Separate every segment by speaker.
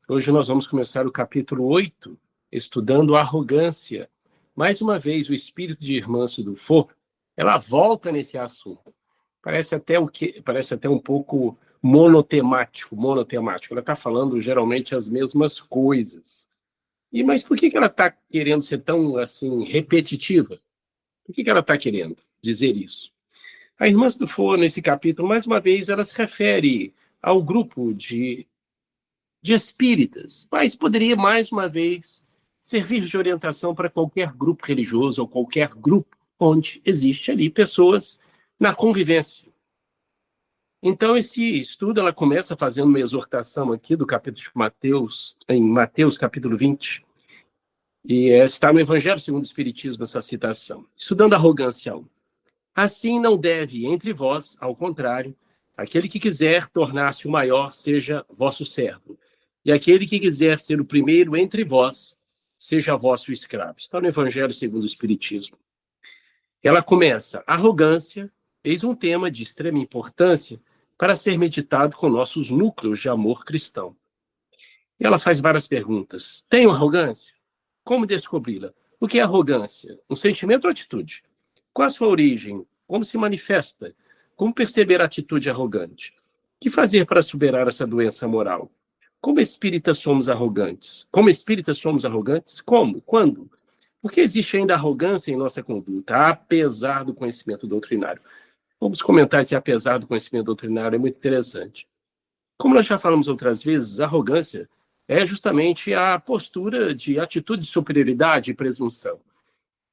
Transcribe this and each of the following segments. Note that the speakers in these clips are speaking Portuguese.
Speaker 1: Hoje nós vamos começar o capítulo 8, estudando a arrogância. Mais uma vez, o espírito de Irmã Dufour, ela volta nesse assunto. Parece até um pouco monotemático. Ela está falando geralmente as mesmas coisas. Mas por que ela está querendo ser tão assim repetitiva? Por que ela está querendo dizer isso? A Irmã Dufour, nesse capítulo, mais uma vez, ela se refere ao grupo de espíritas, mas poderia, mais uma vez, servir de orientação para qualquer grupo religioso ou qualquer grupo onde existe ali pessoas na convivência. Então, esse estudo, ela começa fazendo uma exortação aqui do capítulo de Mateus, em Mateus, capítulo 20, e está no Evangelho segundo o Espiritismo, essa citação. Estudando a arrogância. Assim não deve entre vós, ao contrário, aquele que quiser tornar-se o maior, seja vosso servo. E aquele que quiser ser o primeiro entre vós, seja vosso escravo. Está no Evangelho segundo o Espiritismo. Ela começa, arrogância, eis um tema de extrema importância para ser meditado com nossos núcleos de amor cristão. E ela faz várias perguntas. Tenho arrogância? Como descobri-la? O que é arrogância? Um sentimento ou atitude? Qual a sua origem? Como se manifesta? Como perceber a atitude arrogante? O que fazer para superar essa doença moral? Como espíritas somos arrogantes? Como espíritas somos arrogantes? Como? Quando? Porque existe ainda arrogância em nossa conduta, apesar do conhecimento doutrinário. Vamos comentar esse apesar do conhecimento doutrinário, é muito interessante. Como nós já falamos outras vezes, a arrogância é justamente a postura de atitude de superioridade e presunção.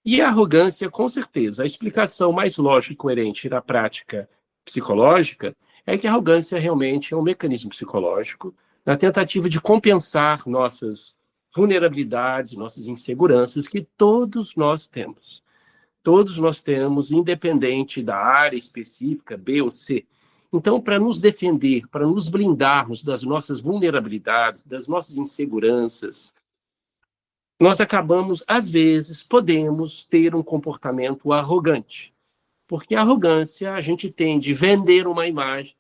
Speaker 1: E a arrogância, com certeza, a explicação mais lógica e coerente da prática psicológica é que a arrogância realmente é um mecanismo psicológico na tentativa de compensar nossas vulnerabilidades, nossas inseguranças que todos nós temos. Todos nós temos, independente da área específica, B ou C. Então, para nos defender, para nos blindarmos das nossas vulnerabilidades, das nossas inseguranças, nós acabamos, às vezes, podemos ter um comportamento arrogante. Porque a arrogância, a gente tende a vender uma imagem,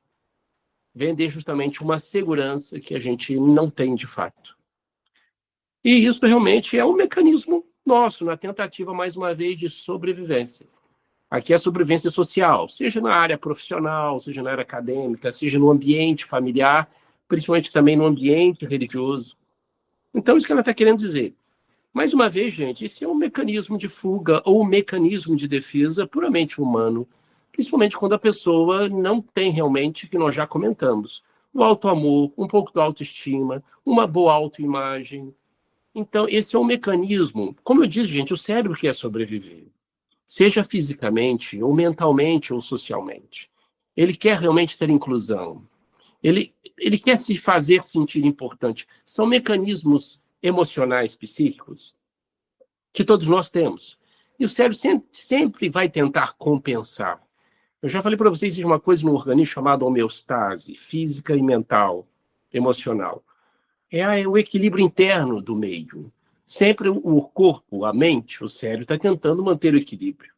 Speaker 1: vender justamente uma segurança que a gente não tem de fato. E isso realmente é um mecanismo nosso, na tentativa, mais uma vez, de sobrevivência. Aqui é a sobrevivência social, seja na área profissional, seja na área acadêmica, seja no ambiente familiar, principalmente também no ambiente religioso. Então, isso que ela está querendo dizer. Mais uma vez, gente, esse é um mecanismo de fuga ou um mecanismo de defesa puramente humano, principalmente quando a pessoa não tem realmente, que nós já comentamos, o auto-amor, um pouco de autoestima, uma boa autoimagem. Então, esse é um mecanismo, como eu disse, gente, o cérebro quer sobreviver, seja fisicamente, ou mentalmente, ou socialmente. Ele quer realmente ter inclusão. Ele quer se fazer sentir importante. São mecanismos emocionais, psíquicos, que todos nós temos. E o cérebro sempre vai tentar compensar. Eu já falei para vocês de uma coisa no organismo chamada homeostase, física e mental, emocional. É o equilíbrio interno do meio. Sempre o corpo, a mente, o cérebro está tentando manter o equilíbrio.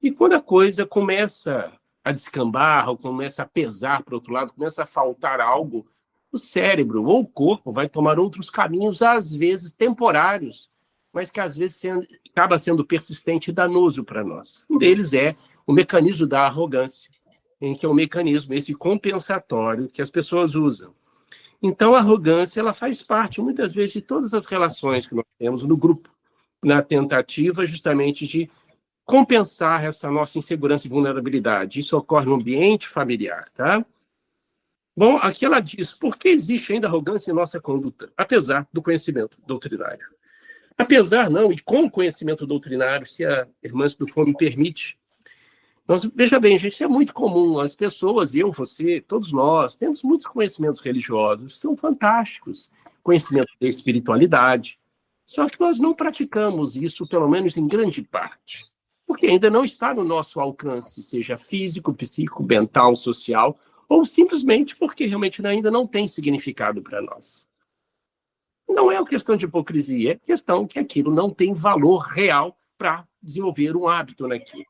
Speaker 1: E quando a coisa começa a descambar, ou começa a pesar para o outro lado, começa a faltar algo, o cérebro ou o corpo vai tomar outros caminhos, às vezes temporários, mas que às vezes acaba sendo persistente e danoso para nós. Um deles é o mecanismo da arrogância, em que é um mecanismo esse compensatório que as pessoas usam. Então, a arrogância ela faz parte, muitas vezes, de todas as relações que nós temos no grupo, na tentativa justamente de compensar essa nossa insegurança e vulnerabilidade. Isso ocorre no ambiente familiar, tá? Bom, aqui ela diz, por que existe ainda arrogância em nossa conduta, apesar do conhecimento doutrinário? Apesar, não, e com o conhecimento doutrinário, se a irmã Dufour me permite, veja bem, gente, é muito comum, as pessoas, eu, você, todos nós, temos muitos conhecimentos religiosos, são fantásticos, conhecimentos de espiritualidade, só que nós não praticamos isso, pelo menos em grande parte, porque ainda não está no nosso alcance, seja físico, psíquico, mental, social, ou simplesmente porque realmente ainda não tem significado para nós. Não é uma questão de hipocrisia, é questão que aquilo não tem valor real para desenvolver um hábito naquilo.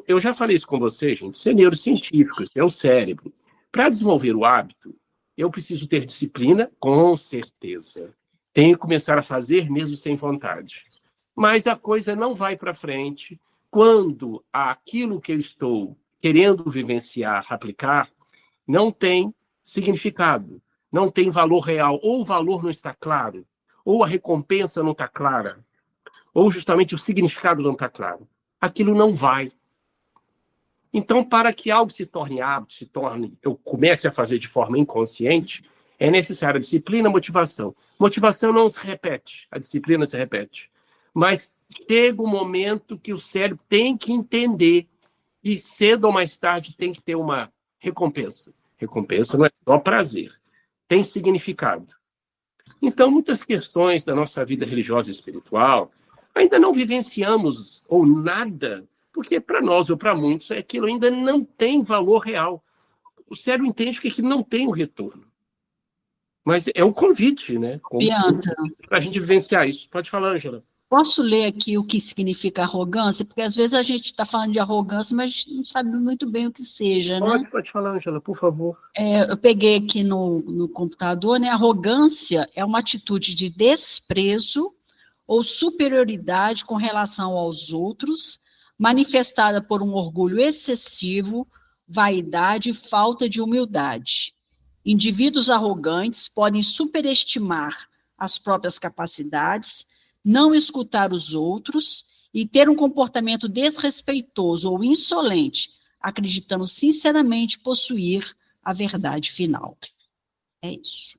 Speaker 1: Eu já falei isso com vocês, gente, isso é neurocientífico, isso é o cérebro. Para desenvolver o hábito, eu preciso ter disciplina, com certeza. Tenho que começar a fazer mesmo sem vontade. Mas a coisa não vai para frente quando aquilo que eu estou querendo vivenciar, aplicar, não tem significado, não tem valor real, ou o valor não está claro, ou a recompensa não está clara, ou justamente o significado não está claro. Aquilo não vai. Então, para que algo se torne hábito, eu comece a fazer de forma inconsciente, é necessária disciplina, motivação. Motivação não se repete, a disciplina se repete. Mas chega um momento que o cérebro tem que entender e cedo ou mais tarde tem que ter uma recompensa. Recompensa não é só prazer, tem significado. Então, muitas questões da nossa vida religiosa e espiritual ainda não vivenciamos ou nada, porque para nós ou para muitos aquilo ainda não tem valor real. O cérebro entende que aquilo não tem um retorno. Mas é um convite, né? Para a gente vivenciar isso. Pode falar, Ângela.
Speaker 2: Posso ler aqui o que significa arrogância? Porque às vezes a gente está falando de arrogância, mas a gente não sabe muito bem o que seja, né?
Speaker 1: Pode falar, Ângela, por favor.
Speaker 2: Eu peguei aqui no computador, né? Arrogância é uma atitude de desprezo ou superioridade com relação aos outros, manifestada por um orgulho excessivo, vaidade e falta de humildade. Indivíduos arrogantes podem superestimar as próprias capacidades, não escutar os outros e ter um comportamento desrespeitoso ou insolente, acreditando sinceramente possuir a verdade final. É isso.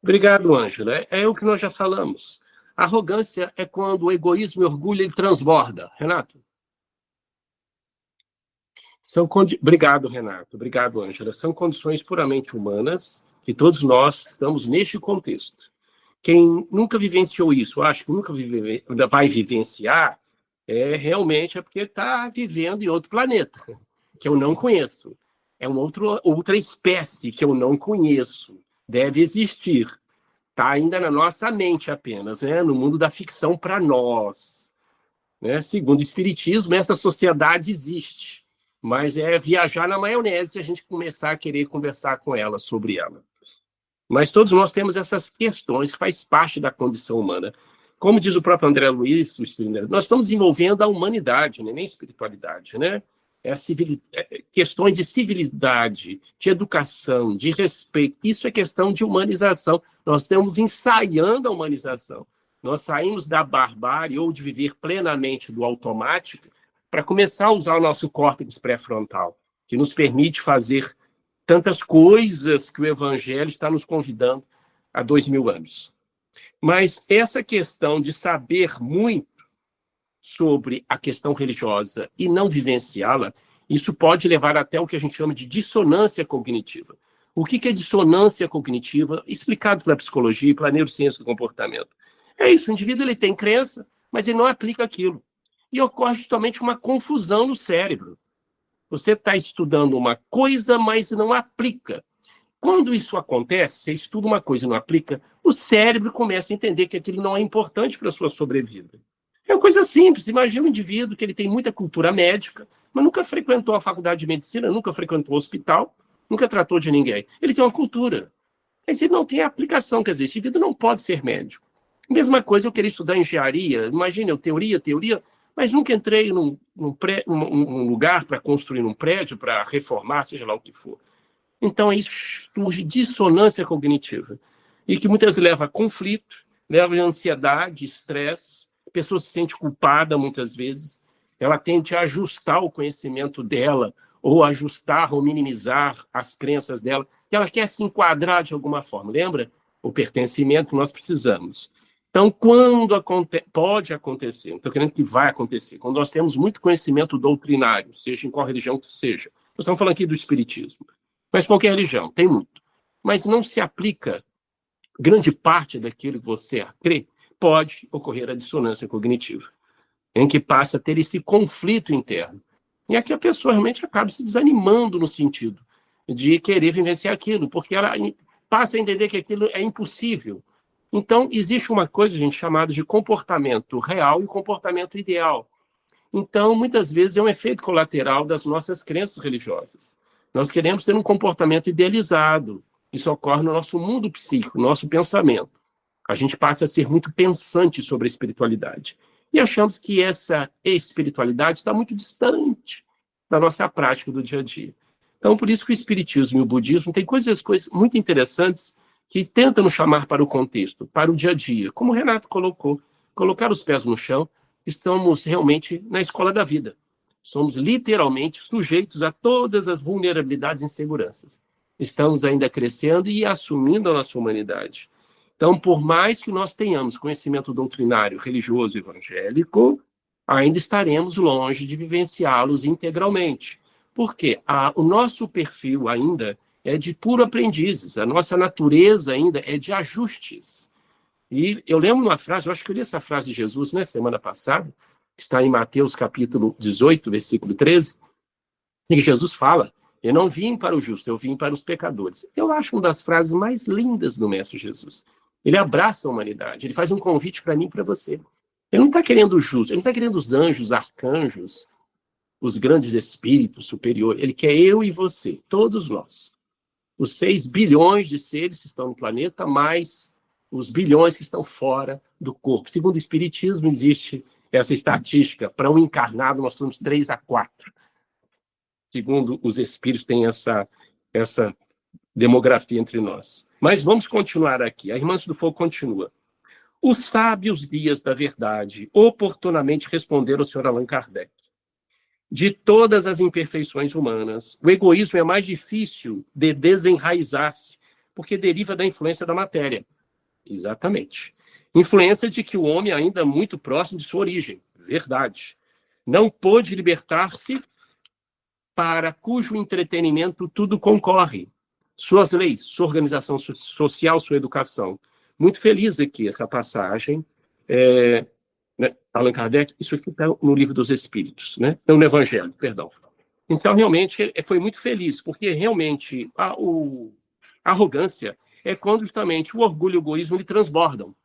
Speaker 1: Obrigado, Ângela. É o que nós já falamos. Arrogância é quando o egoísmo e o orgulho ele transborda. Renato? Obrigado, Renato. Obrigado, Ângela. São condições puramente humanas que todos nós estamos neste contexto. Quem nunca vivenciou isso, acho que nunca vai vivenciar, realmente é porque está vivendo em outro planeta, que eu não conheço. É uma outra espécie que eu não conheço. Deve existir. Está ainda na nossa mente apenas, né? No mundo da ficção para nós. Né? Segundo o Espiritismo, essa sociedade existe. Mas é viajar na maionese e a gente começar a querer conversar com ela sobre ela. Mas todos nós temos essas questões que faz parte da condição humana. Como diz o próprio André Luiz, nós estamos desenvolvendo a humanidade, né? Nem a espiritualidade, né? Questões de civilidade, de educação, de respeito. Isso é questão de humanização. Nós estamos ensaiando a humanização. Nós saímos da barbárie ou de viver plenamente do automático para começar a usar o nosso córtex pré-frontal, que nos permite fazer tantas coisas que o Evangelho está nos convidando há 2000 anos. Mas essa questão de saber muito sobre a questão religiosa e não vivenciá-la, isso pode levar até o que a gente chama de dissonância cognitiva. O que é dissonância cognitiva? Explicado pela psicologia e pela neurociência do comportamento. É isso, o indivíduo ele tem crença, mas ele não aplica aquilo. E ocorre justamente uma confusão no cérebro. Você está estudando uma coisa, mas não aplica. Quando isso acontece, você estuda uma coisa e não aplica, o cérebro começa a entender que aquilo não é importante para a sua sobrevida. É uma coisa simples. Imagina um indivíduo que ele tem muita cultura médica, mas nunca frequentou a faculdade de medicina, nunca frequentou o hospital, nunca tratou de ninguém. Ele tem uma cultura. Mas ele não tem aplicação. Quer dizer, esse indivíduo não pode ser médico. Mesma coisa, eu queria estudar engenharia. Imagina, eu teoria, mas nunca entrei num lugar para construir um prédio, para reformar, seja lá o que for. Então, aí surge dissonância cognitiva, e que muitas vezes leva a conflito, leva a ansiedade, estresse, a pessoa se sente culpada muitas vezes, ela tende a ajustar o conhecimento dela, ou ajustar ou minimizar as crenças dela, que ela quer se enquadrar de alguma forma. Lembra? O pertencimento que nós precisamos. Então, quando pode acontecer, não estou querendo que vai acontecer, quando nós temos muito conhecimento doutrinário, seja em qual religião que seja, nós estamos falando aqui do espiritismo, mas qualquer religião, tem muito, mas não se aplica grande parte daquilo que você crê, pode ocorrer a dissonância cognitiva, em que passa a ter esse conflito interno. E aqui a pessoa realmente acaba se desanimando no sentido de querer vivenciar aquilo, porque ela passa a entender que aquilo é impossível. Então, existe uma coisa, gente, chamada de comportamento real e comportamento ideal. Então, muitas vezes, é um efeito colateral das nossas crenças religiosas. Nós queremos ter um comportamento idealizado. Isso ocorre no nosso mundo psíquico, no nosso pensamento. A gente passa a ser muito pensante sobre a espiritualidade. E achamos que essa espiritualidade está muito distante da nossa prática do dia a dia. Então, por isso que o espiritismo e o budismo têm coisas muito interessantes que tentam nos chamar para o contexto, para o dia a dia. Como o Renato colocou, colocar os pés no chão, estamos realmente na escola da vida. Somos literalmente sujeitos a todas as vulnerabilidades e inseguranças. Estamos ainda crescendo e assumindo a nossa humanidade. Então, por mais que nós tenhamos conhecimento doutrinário, religioso e evangélico, ainda estaremos longe de vivenciá-los integralmente. Porque o nosso perfil ainda é de puro aprendizes, a nossa natureza ainda é de ajustes. E eu lembro uma frase, eu acho que eu li essa frase de Jesus, né, semana passada, que está em Mateus capítulo 18, versículo 13, em que Jesus fala: eu não vim para o justo, eu vim para os pecadores. Eu acho uma das frases mais lindas do Mestre Jesus. Ele abraça a humanidade, ele faz um convite para mim e para você. Ele não está querendo o justo, ele não está querendo os anjos, arcanjos, os grandes espíritos superiores. Ele quer eu e você, todos nós. Os 6 bilhões de seres que estão no planeta, mais os bilhões que estão fora do corpo. Segundo o Espiritismo, existe essa estatística. Para um encarnado, nós somos 3 a 4. Segundo os espíritos, tem essa demografia entre nós. Mas vamos continuar aqui. A Irmã do Fogo continua. Os sábios guias da verdade oportunamente responderam ao Sr. Allan Kardec. De todas as imperfeições humanas, o egoísmo é mais difícil de desenraizar-se, porque deriva da influência da matéria. Exatamente. Influência de que o homem ainda é muito próximo de sua origem. Verdade. Não pôde libertar-se, para cujo entretenimento tudo concorre. Suas leis, sua organização social, sua educação. Muito feliz aqui essa passagem. Né? Allan Kardec, isso aqui está no Livro dos Espíritos, né? Não, no Evangelho, perdão. Então, realmente, foi muito feliz, porque realmente a arrogância é quando justamente o orgulho e o egoísmo transbordam.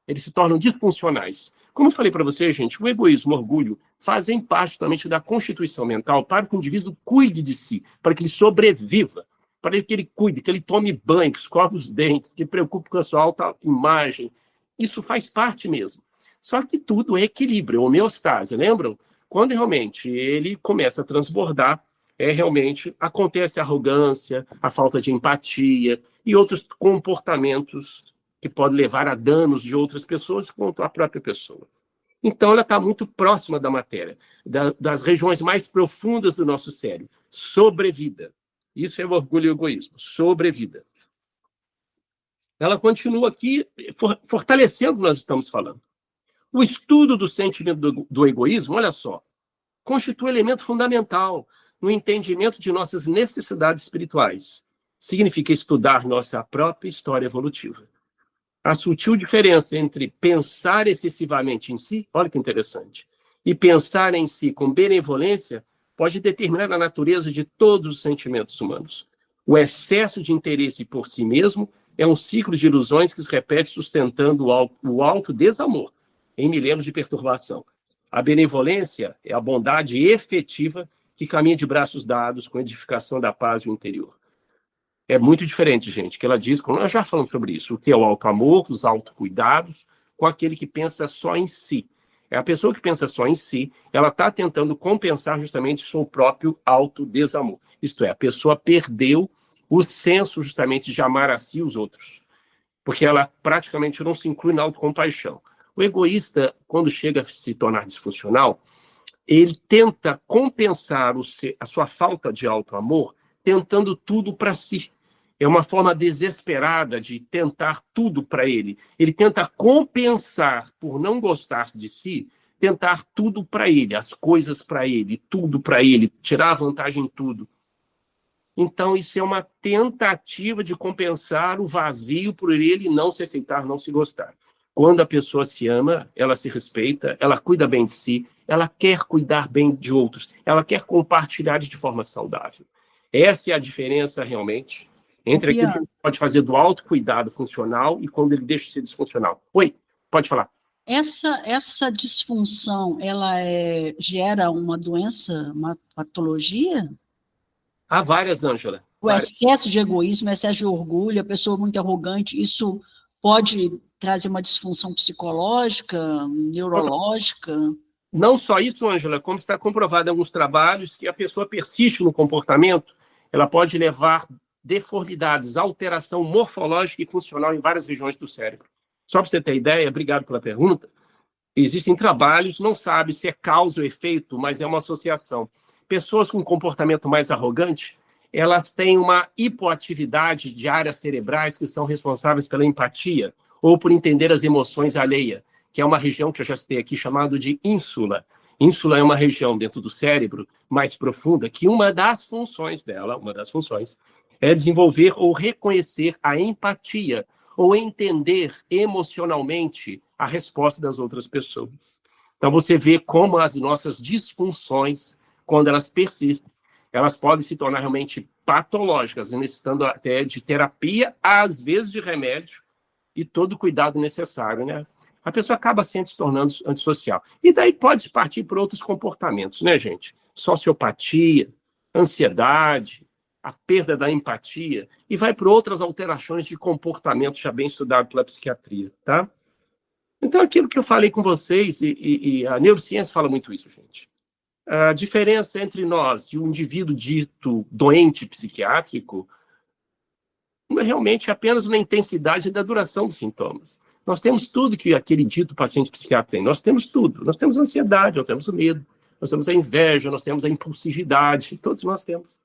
Speaker 1: Eles se tornam disfuncionais. Como eu falei para você, gente, o egoísmo e o orgulho fazem parte justamente da constituição mental para que o indivíduo cuide de si, para que ele sobreviva, para que ele cuide, que ele tome banho, que escove os dentes, que preocupe com a sua autoimagem. Isso faz parte mesmo. Só que tudo é equilíbrio, homeostase, lembram? Quando realmente ele começa a transbordar, realmente acontece a arrogância, a falta de empatia e outros comportamentos que podem levar a danos de outras pessoas quanto à própria pessoa. Então, ela está muito próxima da matéria, das regiões mais profundas do nosso cérebro. Sobrevida. Isso é o orgulho e o egoísmo. Sobrevida. Ela continua aqui fortalecendo o que nós estamos falando. O estudo do sentimento do egoísmo, olha só, constitui elemento fundamental no entendimento de nossas necessidades espirituais. Significa estudar nossa própria história evolutiva. A sutil diferença entre pensar excessivamente em si, olha que interessante, e pensar em si com benevolência pode determinar a natureza de todos os sentimentos humanos. O excesso de interesse por si mesmo é um ciclo de ilusões que se repete sustentando o alto desamor em milênios de perturbação. A benevolência é a bondade efetiva que caminha de braços dados com a edificação da paz no interior. É muito diferente, gente, que ela diz, como nós já falamos sobre isso, o que é o auto-amor, os autocuidados, com aquele que pensa só em si. É a pessoa que pensa só em si, ela está tentando compensar justamente seu próprio autodesamor. Isto é, a pessoa perdeu o senso justamente de amar a si e os outros, porque ela praticamente não se inclui na autocompaixão. O egoísta, quando chega a se tornar disfuncional, ele tenta compensar a sua falta de auto-amor tentando tudo para si. É uma forma desesperada de tentar tudo para ele. Ele tenta compensar por não gostar de si, tentar tudo para ele, as coisas para ele, tudo para ele, tirar vantagem em tudo. Então, isso é uma tentativa de compensar o vazio por ele não se aceitar, não se gostar. Quando a pessoa se ama, ela se respeita, ela cuida bem de si, ela quer cuidar bem de outros, ela quer compartilhar de forma saudável. Essa é a diferença, realmente, entre aquilo que a gente pode fazer do autocuidado funcional e quando ele deixa de ser disfuncional. Oi, pode falar.
Speaker 2: Essa disfunção, ela gera uma doença, uma patologia?
Speaker 1: Há várias, Ângela.
Speaker 2: O excesso de egoísmo, o excesso de orgulho, a pessoa muito arrogante, isso pode trazer uma disfunção psicológica, neurológica?
Speaker 1: Não só isso, Ângela, como está comprovado em alguns trabalhos que a pessoa persiste no comportamento, ela pode levar deformidades, alteração morfológica e funcional em várias regiões do cérebro. Só para você ter ideia, obrigado pela pergunta, existem trabalhos, não sabe se é causa ou efeito, mas é uma associação. Pessoas com comportamento mais arrogante, elas têm uma hipoatividade de áreas cerebrais que são responsáveis pela empatia ou por entender as emoções alheias, que é uma região que eu já citei aqui, chamada de ínsula. Ínsula é uma região dentro do cérebro mais profunda, que uma das funções dela, é desenvolver ou reconhecer a empatia, ou entender emocionalmente a resposta das outras pessoas. Então, você vê como as nossas disfunções, quando elas persistem, elas podem se tornar realmente patológicas, necessitando até de terapia, às vezes de remédio, e todo o cuidado necessário, né? A pessoa acaba se tornando antissocial. E daí pode partir para outros comportamentos, né, gente? Sociopatia, ansiedade, a perda da empatia, e vai para outras alterações de comportamento já bem estudado pela psiquiatria, tá? Então, aquilo que eu falei com vocês, e a neurociência fala muito isso, gente. A diferença entre nós e o indivíduo dito doente psiquiátrico não é realmente apenas na intensidade da duração dos sintomas. Nós temos tudo que aquele dito paciente psiquiátrico tem. Nós temos tudo. Nós temos a ansiedade, nós temos o medo, nós temos a inveja, nós temos a impulsividade, todos nós temos.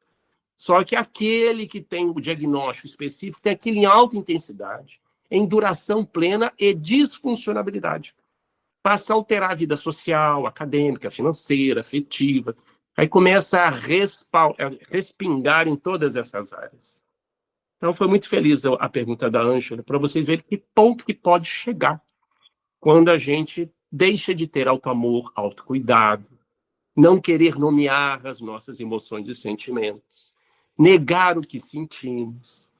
Speaker 1: Só que aquele que tem o diagnóstico específico tem aquilo em alta intensidade, em duração plena e disfuncionabilidade. Passa a alterar a vida social, acadêmica, financeira, afetiva. Aí começa a respingar em todas essas áreas. Então, foi muito feliz a pergunta da Ângela, para vocês verem que ponto que pode chegar quando a gente deixa de ter auto-amor, autocuidado, não querer nomear as nossas emoções e sentimentos, negar o que sentimos.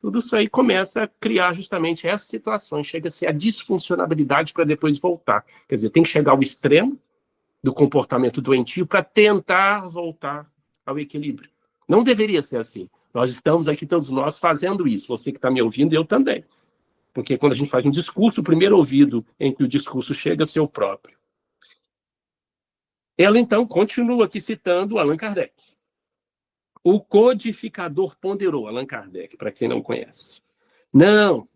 Speaker 1: Tudo isso aí começa a criar justamente essas situações, chega a ser a disfuncionabilidade para depois voltar. Quer dizer, tem que chegar ao extremo do comportamento doentio para tentar voltar ao equilíbrio. Não deveria ser assim. Nós estamos aqui, todos nós, fazendo isso. Você que está me ouvindo, eu também. Porque quando a gente faz um discurso, o primeiro ouvido em que o discurso chega é o seu próprio. Ela, então, continua aqui citando Allan Kardec. O codificador ponderou, Allan Kardec, para quem não conhece. Não,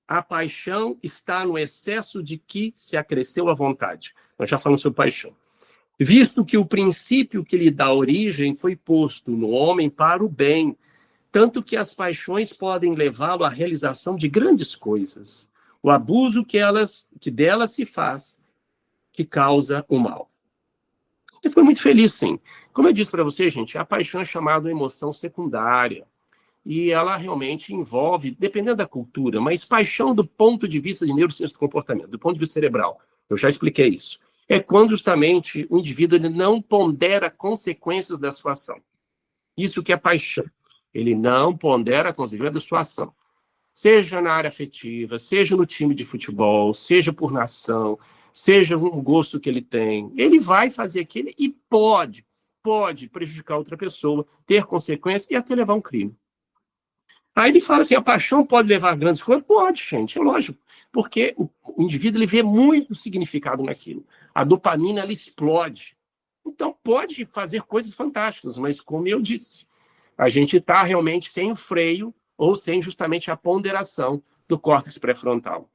Speaker 1: a paixão está no excesso de que se acresceu a vontade. Nós já falamos sobre paixão. Visto que o princípio que lhe dá origem foi posto no homem para o bem, tanto que as paixões podem levá-lo à realização de grandes coisas. O abuso que delas se faz, que causa o mal. Eu fui muito feliz, sim. Como eu disse para você, gente, a paixão é chamada emoção secundária. E ela realmente envolve, dependendo da cultura, mas paixão do ponto de vista de neurociência do comportamento, do ponto de vista cerebral. Eu já expliquei isso. É quando justamente o indivíduo ele não pondera consequências da sua ação. Isso que é paixão. Ele não pondera consequências da sua ação. Seja na área afetiva, seja no time de futebol, seja por nação, seja um gosto que ele tem. Ele vai fazer aquilo e pode prejudicar outra pessoa, ter consequências e até levar um crime. Aí ele fala assim, a paixão pode levar a grandes coisas? Pode, gente, é lógico. Porque o indivíduo ele vê muito significado naquilo. A dopamina, ela explode. Então, pode fazer coisas fantásticas, mas como eu disse, a gente está realmente sem o freio ou sem justamente a ponderação do córtex pré-frontal.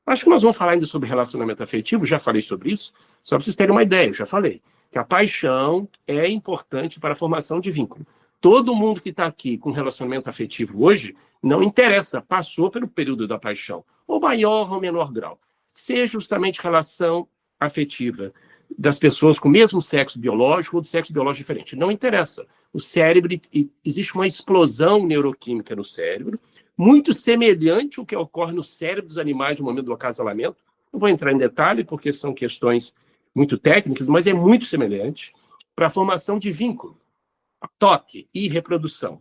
Speaker 1: Acho que nós vamos falar ainda sobre relacionamento afetivo, já falei sobre isso, só para vocês terem uma ideia, eu já falei, que a paixão é importante para a formação de vínculo. Todo mundo que está aqui com relacionamento afetivo hoje, não interessa, passou pelo período da paixão, ou maior ou menor grau. Seja justamente relação afetiva das pessoas com o mesmo sexo biológico ou de sexo biológico diferente. Não interessa. O cérebro, existe uma explosão neuroquímica no cérebro, muito semelhante ao que ocorre no cérebro dos animais no momento do acasalamento. Não vou entrar em detalhe, porque são questões muito técnicas, mas é muito semelhante para a formação de vínculo, toque e reprodução.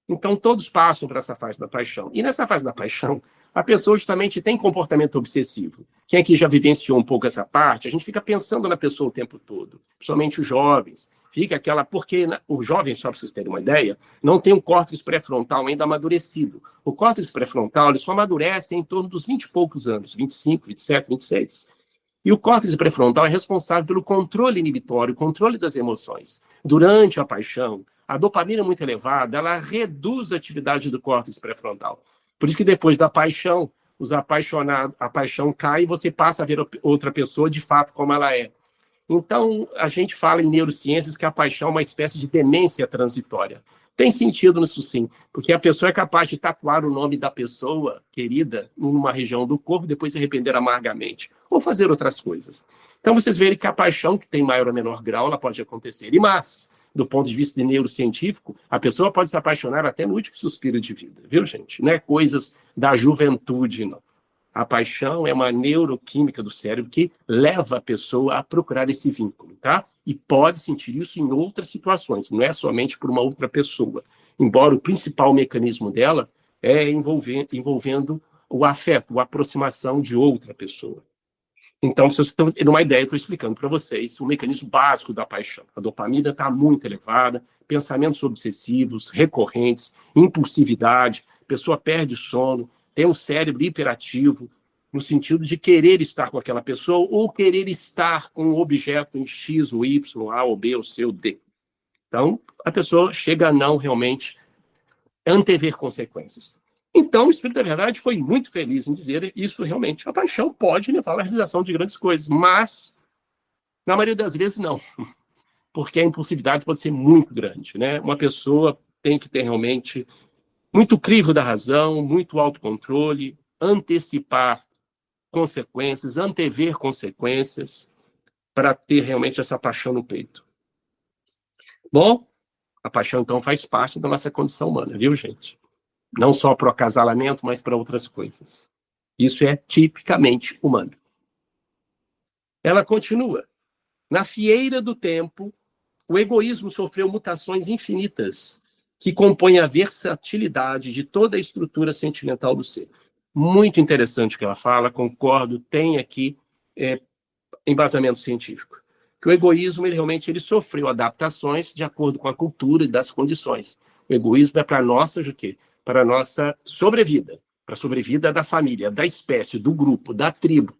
Speaker 1: Então, todos passam por essa fase da paixão. E nessa fase da paixão, a pessoa justamente tem comportamento obsessivo. Quem aqui já vivenciou um pouco essa parte, a gente fica pensando na pessoa o tempo todo, principalmente os jovens. Fica aquela... Porque o jovem, só para vocês terem uma ideia, não tem um córtex pré-frontal ainda amadurecido. O córtex pré-frontal, ele só amadurece em torno dos 20 e poucos anos, 25, 27, 26. E o córtex pré-frontal é responsável pelo controle inibitório, controle das emoções. Durante a paixão, a dopamina muito elevada, ela reduz a atividade do córtex pré-frontal. Por isso que depois da paixão, a paixão cai e você passa a ver outra pessoa de fato como ela é. Então, a gente fala em neurociências que a paixão é uma espécie de demência transitória. Tem sentido nisso sim, porque a pessoa é capaz de tatuar o nome da pessoa querida numa região do corpo, depois se arrepender amargamente, ou fazer outras coisas. Então, vocês verem que a paixão, que tem maior ou menor grau, ela pode acontecer. Mas, do ponto de vista de neurocientífico, a pessoa pode se apaixonar até no último suspiro de vida, viu, gente? Não é coisas da juventude, não. A paixão é uma neuroquímica do cérebro que leva a pessoa a procurar esse vínculo, tá? E pode sentir isso em outras situações, não é somente por uma outra pessoa. Embora o principal mecanismo dela é envolvendo o afeto, a aproximação de outra pessoa. Então, se vocês estão tendo uma ideia, estou explicando para vocês o mecanismo básico da paixão. A dopamina está muito elevada, pensamentos obsessivos, recorrentes, impulsividade, a pessoa perde sono, tem um cérebro hiperativo, no sentido de querer estar com aquela pessoa ou querer estar com um objeto em X ou Y, A ou B ou C ou D. Então, a pessoa chega a não realmente antever consequências. Então, o Espírito da Verdade foi muito feliz em dizer isso realmente. A paixão pode levar à realização de grandes coisas, mas, na maioria das vezes, não. Porque a impulsividade pode ser muito grande, né? Uma pessoa tem que ter realmente muito crivo da razão, muito autocontrole, antecipar consequências, antever consequências, para ter realmente essa paixão no peito. Bom, a paixão, então, faz parte da nossa condição humana, viu, gente? Não só para o acasalamento, mas para outras coisas. Isso é tipicamente humano. Ela continua. Na fieira do tempo, o egoísmo sofreu mutações infinitas que compõem a versatilidade de toda a estrutura sentimental do ser. Muito interessante o que ela fala, concordo, tem aqui embasamento científico. Que o egoísmo, ele realmente sofreu adaptações de acordo com a cultura e das condições. O egoísmo é para a nossa, o quê? Para a nossa sobrevida, para a sobrevida da família, da espécie, do grupo, da tribo.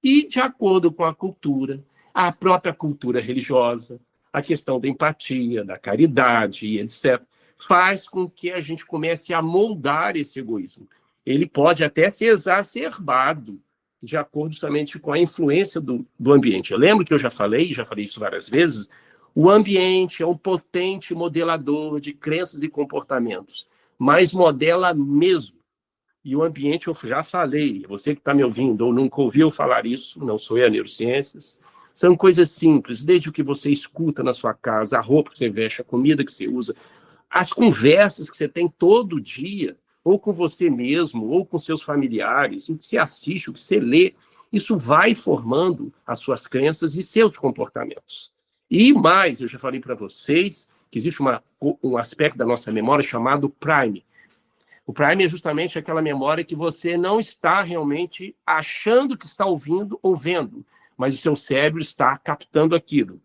Speaker 1: E, de acordo com a cultura, a própria cultura religiosa, a questão da empatia, da caridade e etc., faz com que a gente comece a moldar esse egoísmo. Ele pode até ser exacerbado, de acordo justamente com a influência do ambiente. Eu lembro que eu já falei isso várias vezes, o ambiente é um potente modelador de crenças e comportamentos, mas modela mesmo. E o ambiente, eu já falei, você que está me ouvindo ou nunca ouviu falar isso, não sou eu, neurociências, são coisas simples, desde o que você escuta na sua casa, a roupa que você veste, a comida que você usa, as conversas que você tem todo dia, ou com você mesmo, ou com seus familiares, o que você assiste, o que você lê, isso vai formando as suas crenças e seus comportamentos. E mais, eu já falei para vocês que existe um aspecto da nossa memória chamado Prime. O Prime é justamente aquela memória que você não está realmente achando que está ouvindo ou vendo, mas o seu cérebro está captando aquilo.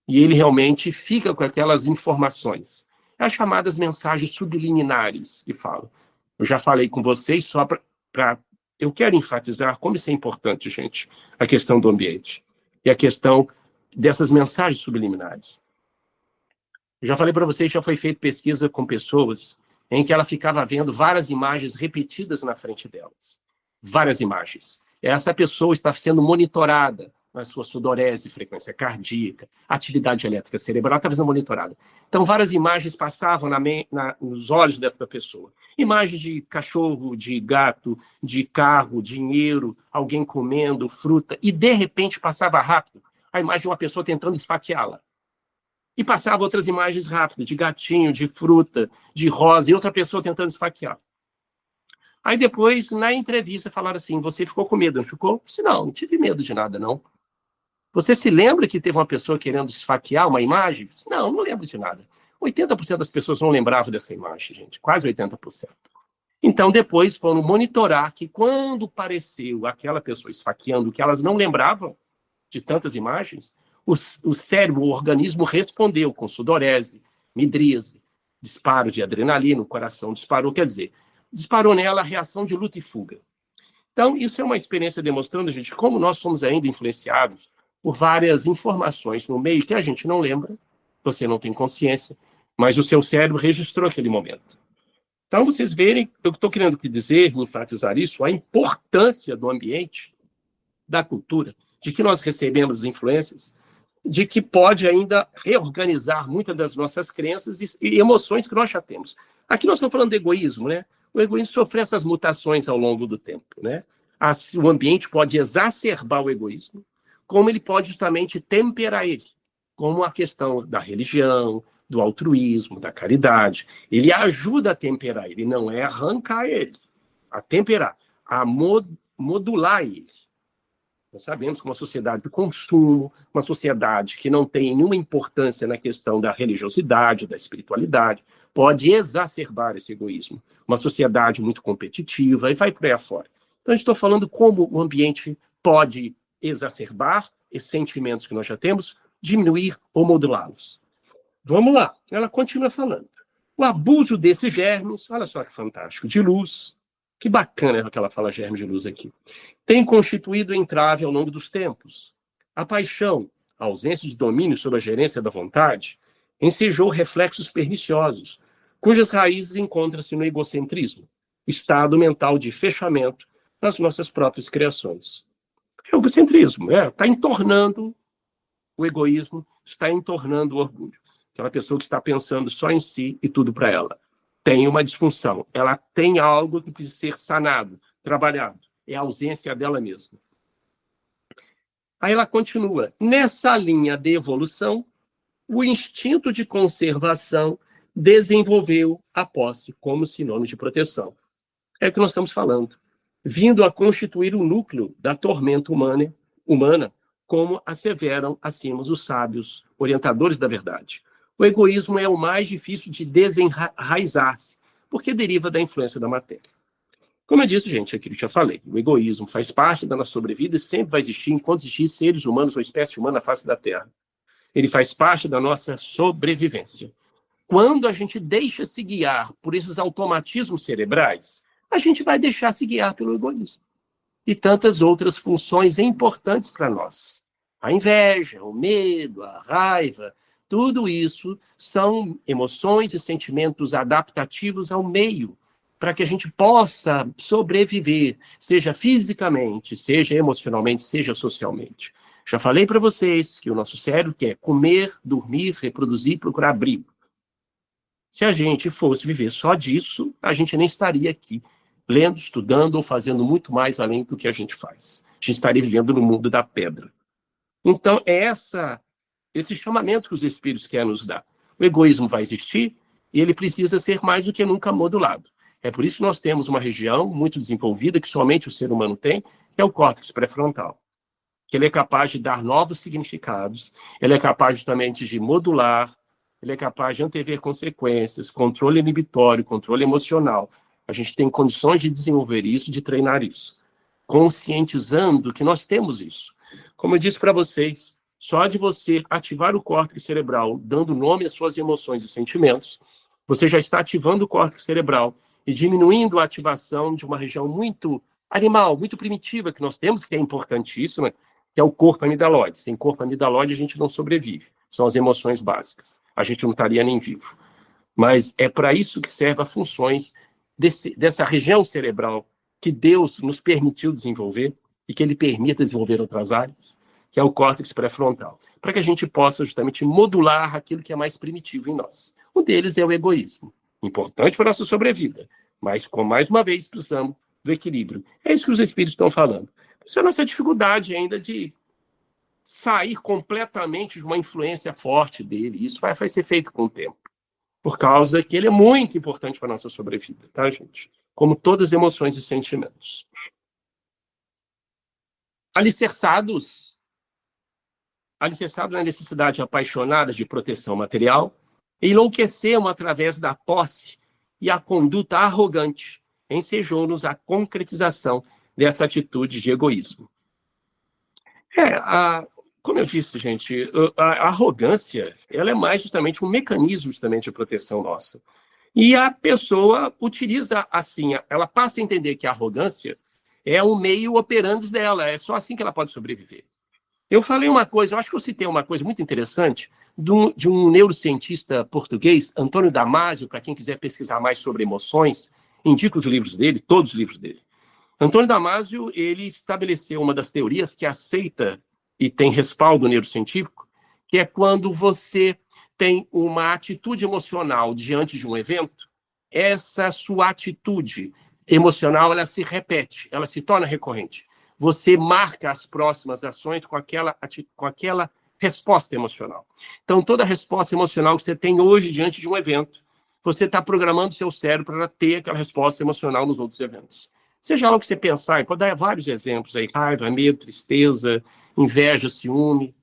Speaker 1: E ele realmente fica com aquelas informações. As chamadas mensagens subliminares que falam. Eu já falei com vocês só para... Eu quero enfatizar como isso é importante, gente, a questão do ambiente. E a questão dessas mensagens subliminares. Eu já falei para vocês, já foi feita pesquisa com pessoas em que ela ficava vendo várias imagens repetidas na frente delas. Várias imagens. Essa pessoa está sendo monitorada na sua sudorese, frequência cardíaca, atividade elétrica cerebral, está sendo monitorada. Então, várias imagens passavam nos olhos dessa pessoa. Imagens de cachorro, de gato, de carro, dinheiro, alguém comendo, fruta, e de repente passava rápido a imagem de uma pessoa tentando esfaqueá-la. E passava outras imagens rápidas, de gatinho, de fruta, de rosa, e outra pessoa tentando esfaquear. Aí depois, na entrevista, falaram assim, você ficou com medo, não ficou? Eu disse, não tive medo de nada, não. Você se lembra que teve uma pessoa querendo esfaquear uma imagem? Eu disse, não lembro de nada. 80% das pessoas não lembravam dessa imagem, gente, quase 80%. Então, depois foram monitorar que quando apareceu aquela pessoa esfaqueando, que elas não lembravam de tantas imagens, o cérebro, o organismo respondeu com sudorese, midríase, disparo de adrenalina, o coração disparou, quer dizer, disparou nela a reação de luta e fuga. Então, isso é uma experiência demonstrando, gente, como nós somos ainda influenciados por várias informações no meio que a gente não lembra, você não tem consciência, mas o seu cérebro registrou aquele momento. Então, vocês verem, eu estou querendo dizer, enfatizar isso, a importância do ambiente, da cultura, de que nós recebemos as influências, de que pode ainda reorganizar muitas das nossas crenças e emoções que nós já temos. Aqui nós estamos falando de egoísmo, né? O egoísmo sofre essas mutações ao longo do tempo, né? O ambiente pode exacerbar o egoísmo, como ele pode justamente temperar ele, como a questão da religião, do altruísmo, da caridade. Ele ajuda a temperar ele, não é arrancar ele, a temperar, a modular ele. Nós sabemos que uma sociedade de consumo, uma sociedade que não tem nenhuma importância na questão da religiosidade, da espiritualidade, pode exacerbar esse egoísmo. Uma sociedade muito competitiva, e vai por aí afora. Então, a gente está falando como o ambiente pode exacerbar esses sentimentos que nós já temos, diminuir ou modulá-los. Vamos lá, ela continua falando. O abuso desses germes, olha só que fantástico, de luz, que bacana que ela fala germes de luz aqui, tem constituído o entrave ao longo dos tempos. A paixão, a ausência de domínio sobre a gerência da vontade, ensejou reflexos perniciosos, cujas raízes encontram-se no egocentrismo, estado mental de fechamento nas nossas próprias criações. É o egocentrismo, está entornando o egoísmo, está entornando o orgulho. Aquela pessoa que está pensando só em si e tudo para ela. Tem uma disfunção, ela tem algo que precisa ser sanado, trabalhado. É a ausência dela mesma. Aí ela continua. Nessa linha de evolução, o instinto de conservação desenvolveu a posse como sinônimo de proteção. É o que nós estamos falando. Vindo a constituir o núcleo da tormenta humana, como asseveram acima os sábios orientadores da verdade. O egoísmo é o mais difícil de desenraizar-se, porque deriva da influência da matéria. Como eu disse, gente, aquilo que eu já falei, o egoísmo faz parte da nossa sobrevida e sempre vai existir enquanto existir seres humanos ou espécie humana na face da Terra. Ele faz parte da nossa sobrevivência. Quando a gente deixa se guiar por esses automatismos cerebrais, a gente vai deixar se guiar pelo egoísmo. E tantas outras funções importantes para nós. A inveja, o medo, a raiva, tudo isso são emoções e sentimentos adaptativos ao meio, para que a gente possa sobreviver, seja fisicamente, seja emocionalmente, seja socialmente. Já falei para vocês que o nosso cérebro quer comer, dormir, reproduzir, procurar abrigo. Se a gente fosse viver só disso, a gente nem estaria aqui, lendo, estudando ou fazendo muito mais além do que a gente faz. A gente estaria vivendo no mundo da pedra. Então, é esse chamamento que os espíritos querem nos dar. O egoísmo vai existir e ele precisa ser mais do que nunca modulado. É por isso que nós temos uma região muito desenvolvida, que somente o ser humano tem, que é o córtex pré-frontal. Que ele é capaz de dar novos significados, ele é capaz justamente de modular, ele é capaz de antever consequências, controle inibitório, controle emocional. A gente tem condições de desenvolver isso, de treinar isso. Conscientizando que nós temos isso. Como eu disse para vocês, só de você ativar o córtex cerebral, dando nome às suas emoções e sentimentos, você já está ativando o córtex cerebral e diminuindo a ativação de uma região muito animal, muito primitiva que nós temos, que é importantíssima, que é o corpo amidalóide. Sem corpo amidalóide a gente não sobrevive. São as emoções básicas. A gente não estaria nem vivo. Mas é para isso que servem as funções dessa região cerebral que Deus nos permitiu desenvolver e que Ele permita desenvolver outras áreas, que é o córtex pré-frontal, para que a gente possa justamente modular aquilo que é mais primitivo em nós. Um deles é o egoísmo, importante para a nossa sobrevida, mas, como mais uma vez, precisamos do equilíbrio. É isso que os espíritos estão falando. Isso é a nossa dificuldade ainda de sair completamente de uma influência forte dele. Isso vai ser feito com o tempo, por causa que ele é muito importante para a nossa sobrevida, tá, gente? Como todas as emoções e sentimentos. Alicerçados na necessidade apaixonada de proteção material, enlouquecemos através da posse e a conduta arrogante ensejou-nos a concretização dessa atitude de egoísmo. como eu disse, gente, a arrogância, ela é mais justamente um mecanismo justamente de proteção nossa. E a pessoa utiliza assim, ela passa a entender que a arrogância é um meio operandi dela, é só assim que ela pode sobreviver. Eu falei uma coisa, eu acho que eu citei uma coisa muito interessante de um neurocientista português, Antônio Damasio, para quem quiser pesquisar mais sobre emoções, indico os livros dele, todos os livros dele. Antônio Damasio, ele estabeleceu uma das teorias que aceita e tem respaldo neurocientífico, que é quando você tem uma atitude emocional diante de um evento, essa sua atitude emocional, ela se repete, ela se torna recorrente. Você marca as próximas ações com aquela resposta emocional. Então, toda resposta emocional que você tem hoje diante de um evento, você está programando o seu cérebro para ter aquela resposta emocional nos outros eventos. Seja lá o que você pensar, pode dar vários exemplos aí, raiva, medo, tristeza, inveja, ciúme,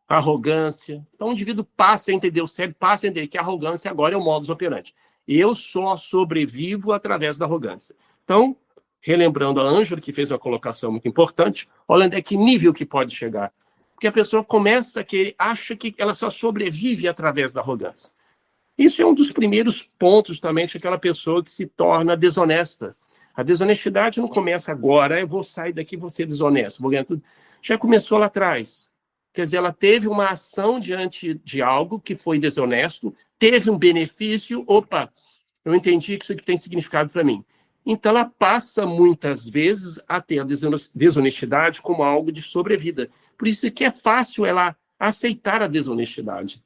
Speaker 1: arrogância. Então, o indivíduo passa a entender, o cérebro passa a entender que a arrogância agora é o modus operandi. Eu só sobrevivo através da arrogância. Então, relembrando a Ângela, que fez uma colocação muito importante, olha onde é que nível que pode chegar. Porque a pessoa começa que acha que ela só sobrevive através da arrogância. Isso é um dos primeiros pontos, justamente, daquela pessoa que se torna desonesta. A desonestidade não começa agora, eu vou sair daqui e vou ser desonesto, vou ganhar tudo. Já começou lá atrás. Quer dizer, ela teve uma ação diante de algo que foi desonesto, teve um benefício, opa, eu entendi que isso aqui tem significado para mim. Então, ela passa, muitas vezes, a ter a desonestidade como algo de sobrevida. Por isso que é fácil ela aceitar a desonestidade,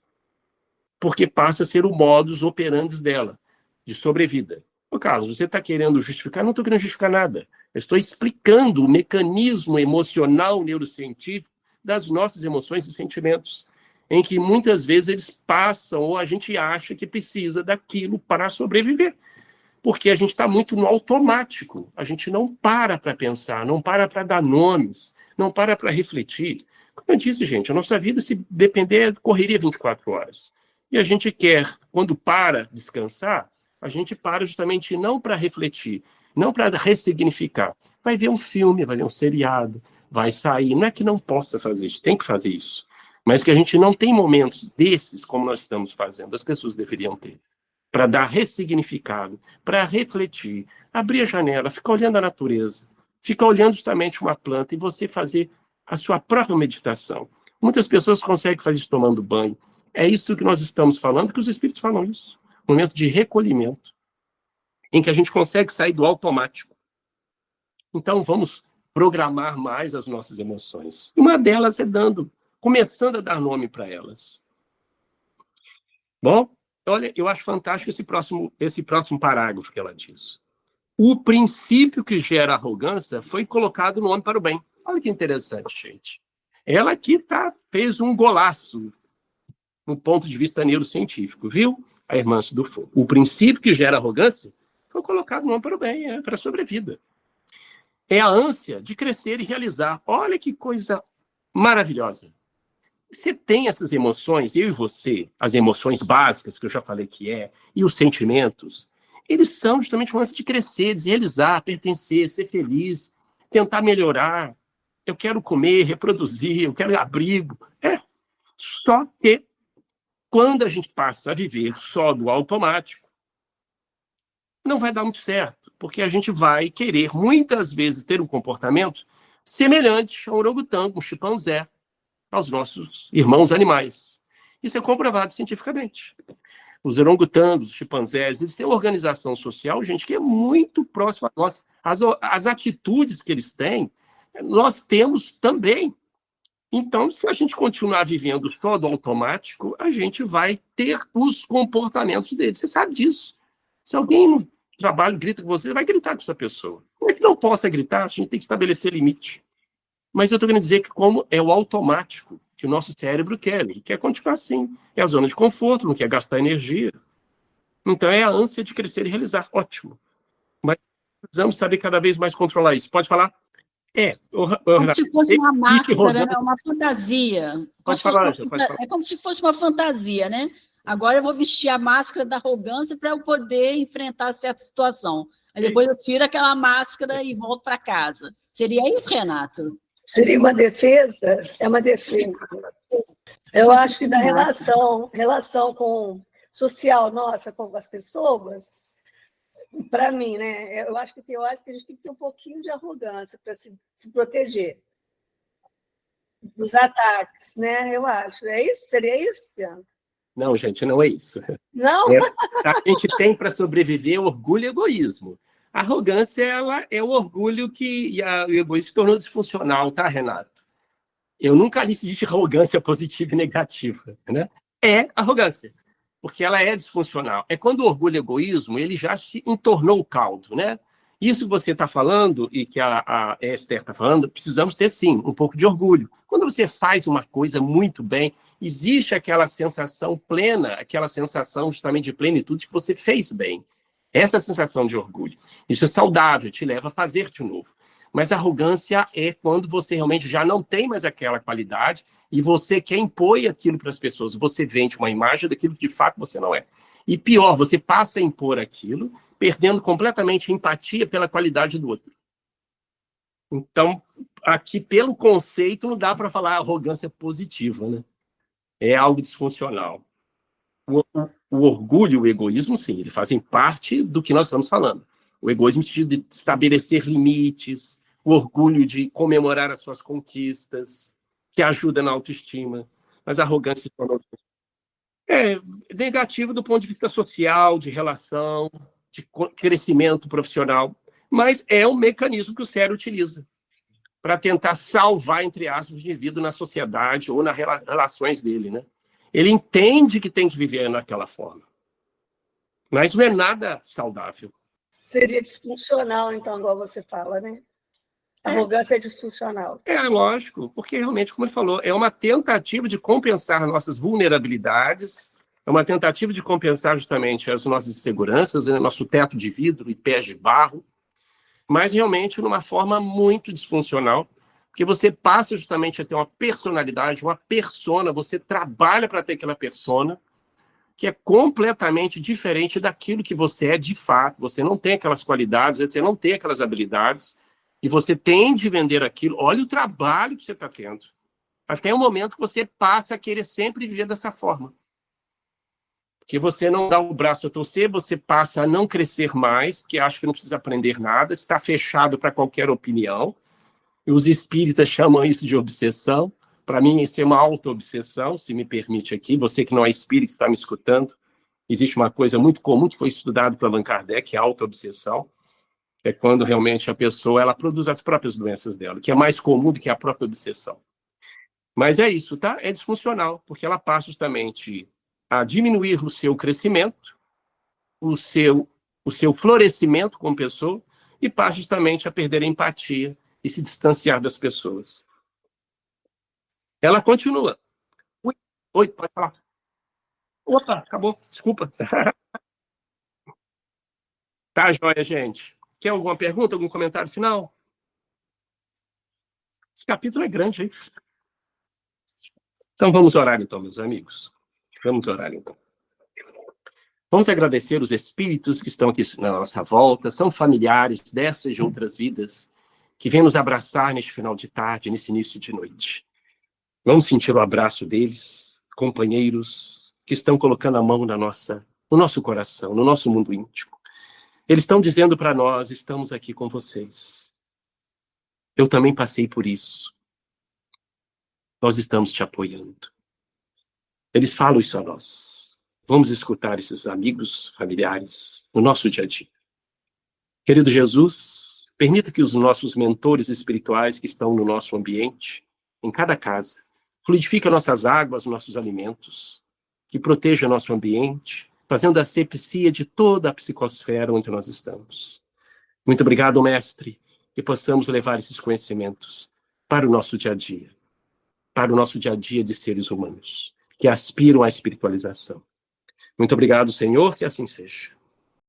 Speaker 1: porque passa a ser o modus operandi dela, de sobrevida. Ô, Carlos, você está querendo justificar? Não estou querendo justificar nada. Eu estou explicando o mecanismo emocional neurocientífico das nossas emoções e sentimentos, em que muitas vezes eles passam ou a gente acha que precisa daquilo para sobreviver. Porque a gente está muito no automático. A gente não para pensar, não para dar nomes, não para refletir. Como eu disse, gente, a nossa vida, se depender, correria 24 horas. E a gente quer, quando para descansar, a gente para justamente não para refletir, não para ressignificar. Vai ver um filme, vai ver um seriado, vai sair. Não é que não possa fazer isso, tem que fazer isso. Mas que a gente não tem momentos desses, como nós estamos fazendo, as pessoas deveriam ter, para dar ressignificado, para refletir, abrir a janela, ficar olhando a natureza, ficar olhando justamente uma planta e você fazer a sua própria meditação. Muitas pessoas conseguem fazer isso tomando banho. É isso que nós estamos falando, que os espíritos falam isso. Um momento de recolhimento, em que a gente consegue sair do automático. Então, vamos programar mais as nossas emoções. Uma delas é começando a dar nome para elas. Bom, olha, eu acho fantástico esse próximo parágrafo que ela diz. O princípio que gera arrogância foi colocado no homem para o bem. Olha que interessante, gente. Ela aqui fez um golaço no ponto de vista neurocientífico, viu? A irmã do fogo. O princípio que gera arrogância foi colocado no homem para o bem, para a sobrevida. É a ânsia de crescer e realizar. Olha que coisa maravilhosa. Você tem essas emoções, eu e você, as emoções básicas, que eu já falei e os sentimentos, eles são justamente uma ânsia de crescer, de realizar, pertencer, ser feliz, tentar melhorar. Eu quero comer, reproduzir, eu quero abrigo. Só que, quando a gente passa a viver só do automático, não vai dar muito certo, porque a gente vai querer, muitas vezes, ter um comportamento semelhante a um orangotango, um chimpanzé, aos nossos irmãos animais. Isso é comprovado cientificamente. Os orangotangos, os chimpanzés, eles têm uma organização social, gente, que é muito próxima a nós. As atitudes que eles têm, nós temos também. Então, se a gente continuar vivendo só do automático, a gente vai ter os comportamentos deles. Você sabe disso. Se alguém no trabalho grita com você vai gritar com essa pessoa. Não é que não possa gritar, a gente tem que estabelecer limite. Mas eu estou querendo dizer que como é o automático que o nosso cérebro quer, ele quer continuar assim. É a zona de conforto, não quer gastar energia. Então é a ânsia de crescer e realizar. Ótimo. Mas precisamos saber cada vez mais controlar isso. Pode falar?
Speaker 2: Como se fosse uma máscara, uma fantasia.
Speaker 1: Pode falar, Ângela, pode falar.
Speaker 2: É como se fosse uma fantasia, né? Agora eu vou vestir a máscara da arrogância para eu poder enfrentar certa situação. Aí depois eu tiro aquela máscara e volto para casa. Seria isso, Renato?
Speaker 3: Seria uma defesa? É uma defesa. Eu acho que da relação com social nossa com as pessoas, para mim, né? Eu acho que a gente tem que ter um pouquinho de arrogância para se proteger dos ataques, né? Eu acho. É isso? Seria isso, Bianca?
Speaker 1: Não, gente, não é isso.
Speaker 3: Não?
Speaker 1: A gente tem para sobreviver orgulho e egoísmo. A arrogância, ela é o orgulho e o egoísmo se tornou disfuncional, tá, Renato? Eu nunca li se existe arrogância positiva e negativa, né? É arrogância, porque ela é disfuncional. É quando o orgulho e o egoísmo, ele já se entornou o caldo, né? Isso que você está falando e que a Esther está falando, precisamos ter, sim, um pouco de orgulho. Quando você faz uma coisa muito bem, existe aquela sensação plena, aquela sensação justamente de plenitude que você fez bem. Essa sensação de orgulho. Isso é saudável, te leva a fazer de novo. Mas a arrogância é quando você realmente já não tem mais aquela qualidade e você quer impor aquilo para as pessoas. Você vende uma imagem daquilo que de fato você não é. E pior, você passa a impor aquilo, perdendo completamente a empatia pela qualidade do outro. Então, aqui, pelo conceito, não dá para falar arrogância positiva, né? É algo disfuncional. O orgulho e o egoísmo, sim, eles fazem parte do que nós estamos falando. O egoísmo no sentido de estabelecer limites, o orgulho de comemorar as suas conquistas, que ajuda na autoestima. Mas a arrogância é negativa do ponto de vista social, de relação, de crescimento profissional. Mas é um mecanismo que o cérebro utiliza para tentar salvar, entre aspas, o indivíduo na sociedade ou nas relações dele, né? Ele entende que tem que viver naquela forma. Mas não é nada saudável.
Speaker 3: Seria disfuncional, então, igual você fala, né? A arrogância é disfuncional.
Speaker 1: É, lógico, porque realmente, como ele falou, é uma tentativa de compensar nossas vulnerabilidades, é uma tentativa de compensar justamente as nossas inseguranças, né? Nosso teto de vidro e pés de barro, mas realmente numa forma muito disfuncional, porque você passa justamente a ter uma personalidade, uma persona, você trabalha para ter aquela persona, que é completamente diferente daquilo que você é de fato. Você não tem aquelas qualidades, você não tem aquelas habilidades, e você tem de vender aquilo. Olha o trabalho que você está tendo. Até o momento que você passa a querer sempre viver dessa forma. Porque você não dá o braço a torcer, você passa a não crescer mais, porque acha que não precisa aprender nada, está fechado para qualquer opinião. E os espíritas chamam isso de obsessão. Para mim, isso é uma auto-obsessão, se me permite aqui. Você que não é espírita, está me escutando. Existe uma coisa muito comum que foi estudado por Allan Kardec, que é a auto-obsessão. É quando realmente a pessoa ela produz as próprias doenças dela, que é mais comum do que a própria obsessão. Mas é isso, tá? É disfuncional, porque ela passa justamente a diminuir o seu crescimento, o seu florescimento como pessoa, e passa justamente a perder a empatia e se distanciar das pessoas. Ela continua. Oi, pode falar. Opa, acabou, desculpa. Tá, joia, gente. Quer alguma pergunta, algum comentário final? Esse capítulo é grande, hein? Então vamos orar, então, meus amigos. Vamos orar, então. Vamos agradecer os espíritos que estão aqui na nossa volta, são familiares dessas e de outras vidas, que vêm nos abraçar neste final de tarde, nesse início de noite. Vamos sentir o abraço deles, companheiros que estão colocando a mão no nosso coração, no nosso mundo íntimo. Eles estão dizendo para nós, estamos aqui com vocês. Eu também passei por isso. Nós estamos te apoiando. Eles falam isso a nós. Vamos escutar esses amigos, familiares, no nosso dia a dia. Querido Jesus, permita que os nossos mentores espirituais que estão no nosso ambiente, em cada casa, fluidifiquem nossas águas, nossos alimentos, que proteja nosso ambiente, fazendo a asepsia de toda a psicosfera onde nós estamos. Muito obrigado, mestre, que possamos levar esses conhecimentos para o nosso dia a dia, de seres humanos, que aspiram à espiritualização. Muito obrigado, Senhor, que assim seja.